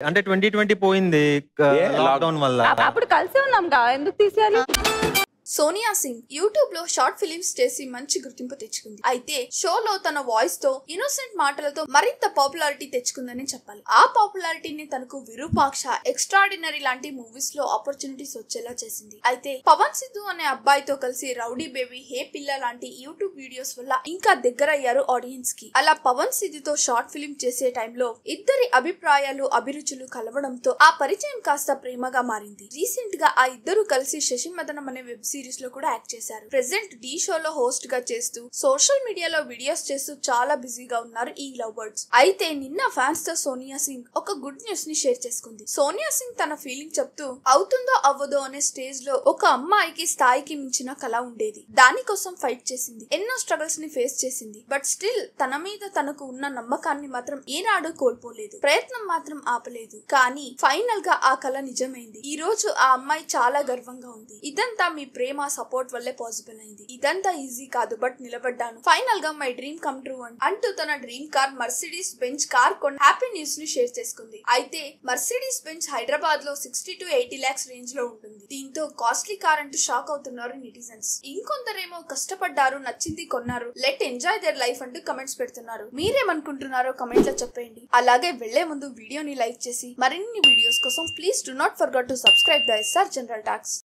అంటే 2020 పోయింది లాక్‌డౌన్ వల్ల. అప్పుడు కలిసే ఉన్నాంగా, ఎందుకు తీసేయాలి? సోనియా సింగ్ యూట్యూబ్ లో షార్ట్ ఫిలిమ్స్ చేసి మంచి గుర్తింపు తెచ్చుకుంది. అయితే షోలో తన వాయిస్ తో ఇన్నోసెంట్ మాటలతో మరింత పాపులారిటీ తెచ్చుకుందని చెప్పాలి. ఆ పాపులారిటీని తనకు విరూపాక్ష, ఎక్స్ట్రాడినరీ లాంటి మూవీస్ లో ఆపర్చునిటీస్ వచ్చేలా చేసింది. అయితే పవన్ సిద్ధు అనే అబ్బాయితో కలిసి రౌడీ బేబీ, హే పిల్ల లాంటి యూట్యూబ్ వీడియోస్ వల్ల ఇంకా దగ్గరయ్యారు ఆడియన్స్ కి. అలా పవన్ సిద్ధుతో షార్ట్ ఫిలిం చేసే టైంలో ఇద్దరి అభిప్రాయాలు, అభిరుచులు కలవడంతో ఆ పరిచయం కాస్త ప్రేమగా మారింది. రీసెంట్ గా ఆ ఇద్దరు కలిసి శశిమదనం అనే వెబ్ సిరీస్ లో కూడా యాక్ట్ చేశారు. ప్రెసెంట్ డి షోలో హోస్ట్ గా చేస్తూ సోషల్ మీడియాలో వీడియోస్ చేస్తూ చాలా బిజీగా ఉన్నారు ఈ లవ్ బర్డ్స్. అయితే నిన్న ఫ్యాన్స్ తో సోనియా సింగ్ ఒక గుడ్ న్యూస్ ని షేర్ చేసుకుంది. సోనియా సింగ్ తన ఫీలింగ్ చెప్తూ, అవుతుందో అవ్వదో అనే స్టేజ్ లో ఒక అమ్మాయికి స్థాయికి మించిన కళ ఉండేది. దానికోసం ఫైట్ చేసింది, ఎన్నో స్ట్రగల్స్ ని ఫేస్ చేసింది. బట్ స్టిల్ తన మీద తనకు ఉన్న నమ్మకాన్ని మాత్రం ఏనాడు కోల్పోలేదు, ప్రయత్నం మాత్రం ఆపలేదు. కానీ ఫైనల్ గా ఆ కళ నిజమైంది. ఈ రోజు ఆ అమ్మాయి చాలా గర్వంగా ఉంది. ఇదంతా మీ ప్రేమ, సపోర్ట్ వల్లే పాసిబుల్ అయింది. ఇదంతా ఈజీ కాదు, బట్ నిలబడ్డాను. ఫైనల్ గా మై డ్రీమ్ కమ్ ట్రూ అంటూ తన dream car Mercedes Benz car కొని హ్యాపీ న్యూస్ ని షేర్ చేసుకుంది. అయితే మర్సిడీస్ బెంజ్ హైదరాబాద్ లో 60 to 80 lakhs రేంజ్ లో ఉంటుంది. దీంతో కాస్ట్లీ కార్ అంటూ షాక్ అవుతున్నారు నెటిజన్స్. ఇంకొందరేమో కష్టపడ్డారు, నచ్చింది కొన్నారు, లెట్ ఎంజాయ్ దేర్ లైఫ్ అంటూ కమెంట్స్ పెడుతున్నారు. మీరేమనుకుంటున్నారో కమెంట్ లో చెప్పండి. అలాగే వెళ్లే ముందు వీడియోని లైక్ చేసి మరిన్ని వీడియోస్ కోసం please do not forget to subscribe the SR general talks.